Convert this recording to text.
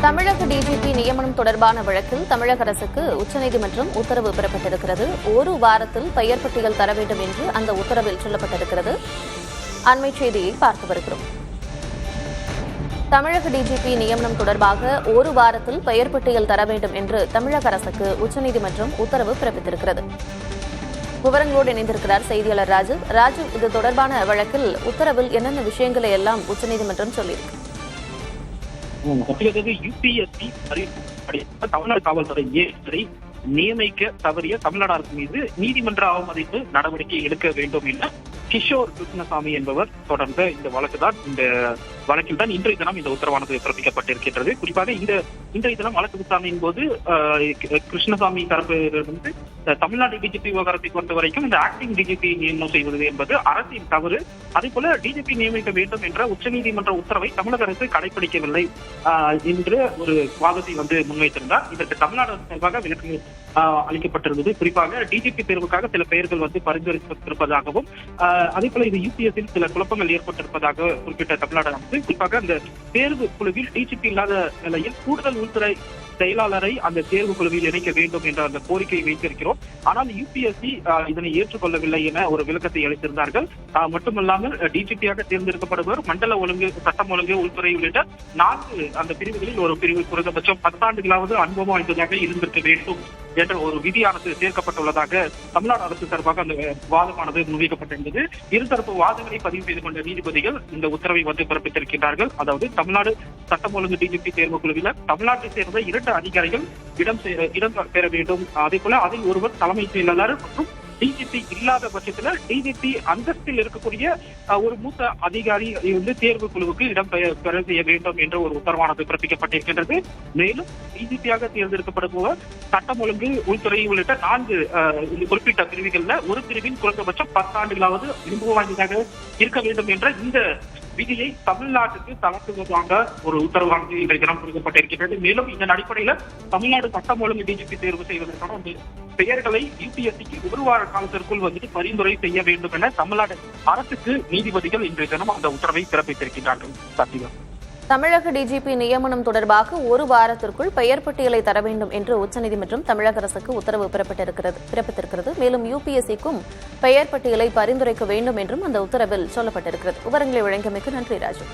தமிழக டிஜிபி நியமனம் தொடர்பான வழக்கில் தமிழக அரசுக்கு உச்சநீதிமன்றம் உத்தரவு பிறப்பித்திருக்கிறது. ஒரு வாரத்தில் பெயர் பட்டியல் தர வேண்டும் என்று அந்த உத்தரவில் சொல்லப்பட்டிருக்கிறது. அண்மை செய்தியை பார்த்து வருகிறோம். தமிழக டிஜிபி நியமனம் தொடர்பாக ஒரு வாரத்தில் பெயர் பட்டியல் தர வேண்டும் என்று தமிழக அரசுக்கு உச்சநீதிமன்றம் உத்தரவு பிறப்பித்திருக்கிறது. விவரங்களோடு இணைந்திருக்கிறார் செய்தியாளர் ராஜு. இது தொடர்பான வழக்கில் உத்தரவில் என்னென்ன விஷயங்களை எல்லாம் உச்சநீதிமன்றம் சொல்லியிருக்கு? யுபிஎஸ்சி தமிழ்நாடு காவல்துறை இயக்குநரை நியமிக்க தவறிய தமிழ்நாடு அரசு மீது நீதிமன்ற அவமதிப்பு நடவடிக்கை எடுக்க வேண்டும் என கிஷோர் கிருஷ்ணசாமி என்பவர் தொடர்ந்த இந்த வழக்கில் தான் இன்றைய தினம் இந்த உத்தரவானது பிறப்பிக்கப்பட்டிருக்கின்றது. குறிப்பாக இன்றைய தினம் வழக்கு விசாரணையின் போது கிருஷ்ணசாமி தரப்பிலிருந்து தமிழ்நாடு டிஜிபி விவகாரத்தை பொறுத்த வரைக்கும் இந்த ஆக்டிங் டிஜிபி நியமனம் செய்வது என்பது அரசின் தவறு, அதே போல டிஜிபி நியமிக்க வேண்டும் என்ற உச்சநீதிமன்ற உத்தரவை தமிழக அரசு கடைபிடிக்கவில்லை என்று ஒரு வாதத்தை முன்வைத்திருந்தார். இதற்கு தமிழ்நாடு அரசு சார்பாக விளக்கம் அளிக்கப்பட்டிருந்தது. குறிப்பாக டிஜிபி தேர்வுக்காக சில பெயர்கள் பரிந்துரைத்திருப்பதாகவும் அதே போல இது யூபிஎஸ்சில் சில குழப்பங்கள் ஏற்பட்டிருப்பதாக குறிப்பிட்ட தமிழ்நாடு அரசு குறிப்பாக அந்த தேர்வு குழுவில் டிஜிபி இல்லாத நிலையில் கூடுதல் உள்துறை செயலாளரை அந்த தேர்வு குழுவில் இணைக்க வேண்டும் என்ற அந்த கோரிக்கையை வைத்திருக்கிறோம். ஆனால் யுபிஎஸ்சி இதனை ஏற்றுக்கொள்ளவில்லை என ஒரு விளக்கத்தை அளித்திருந்தார்கள். மட்டுமல்லாமல் டிஜிபியாக தேர்ந்தெடுக்கப்படுவர் மண்டல ஒழுங்கு, சட்டம் ஒழுங்கு, உள்துறை உள்ளிட்ட 4 அந்த பிரிவுகளில் ஒரு பிரிவு குறைந்தபட்சம் 10 ஆண்டுகளாவது அனுபவம் வாய்ந்ததாக இருந்திருக்க வேண்டும் என்ற ஒரு விதியானது சேர்க்கப்பட்டுள்ளதாக தமிழ்நாடு அரசு சார்பாக அந்த வாதமானது முன்வைக்கப்பட்டிருந்தது. இருதரப்பு வாதங்களை பதிவு செய்து கொண்ட நீதிபதிகள் இந்த உத்தரவை பிறப்பித்திருக்கிறார்கள். அதாவது தமிழ்நாடு சட்டம் ஒழுங்கு டிஜிபி தேர்வு குழுவில் தமிழ்நாட்டை சேர்ந்த 2 அதிகாரிகள் இடம் பெற வேண்டும். அதே போல அதில் ஒருவர் தலைமை செயலாளர் மற்றும் டிஜிபி இல்லாத பட்சத்தில் டிஜிபி அந்தஸ்தில் இருக்கக்கூடிய ஒரு மூத்த அதிகாரி தேர்வு குழுவுக்கு இடம் பெற செய்ய வேண்டும் என்ற ஒரு உத்தரவானது பிறப்பிக்கப்பட்டிருக்கின்றது. மேலும் டிஜிபியாக தேர்ந்தெடுக்கப்படுபவர் சட்டம் ஒழுங்கு, உள்துறை உள்ளிட்ட 4 குறிப்பிட்ட பிரிவுகளில் ஒரு பிரிவின் குறைந்தபட்சம் 10 ஆண்டுகளாவது அனுபவம் வாய்ந்ததாக இருக்க வேண்டும் என்ற இந்த விதியை தமிழ்நாட்டுக்கு தளர்த்துவதாக ஒரு உத்தரவானது இன்றைய தினம் கொடுக்கப்பட்டிருக்கிறது. மேலும் இதன் அடிப்படையில் தமிழ்நாடு சட்டம் ஒழுங்கு டிஜிபி தேர்வு செய்வதற்கான பெயர்களை யுபிஎஸ்சிக்கு 1 வார காலத்திற்குள் பரிந்துரை செய்ய வேண்டும் என தமிழ்நாடு அரசுக்கு நீதிபதிகள் இன்றைய தினம் அந்த உத்தரவை பிறப்பித்திருக்கிறார்கள். தமிழக டிஜிபி நியமனம் தொடர்பாக ஒரு வாரத்திற்குள் பெயர் பட்டியலை தர வேண்டும் என்று உச்சநீதிமன்றம் தமிழக அரசுக்கு உத்தரவு பிறப்பித்திருக்கிறது. மேலும் யுபிஎஸ்சிக்கும் பெயர் பட்டியலை பரிந்துரைக்க வேண்டும் என்றும் அந்த உத்தரவில் சொல்லப்பட்டிருக்கிறது. விவரங்களை வழங்கியமைக்கு நன்றி ராஜு.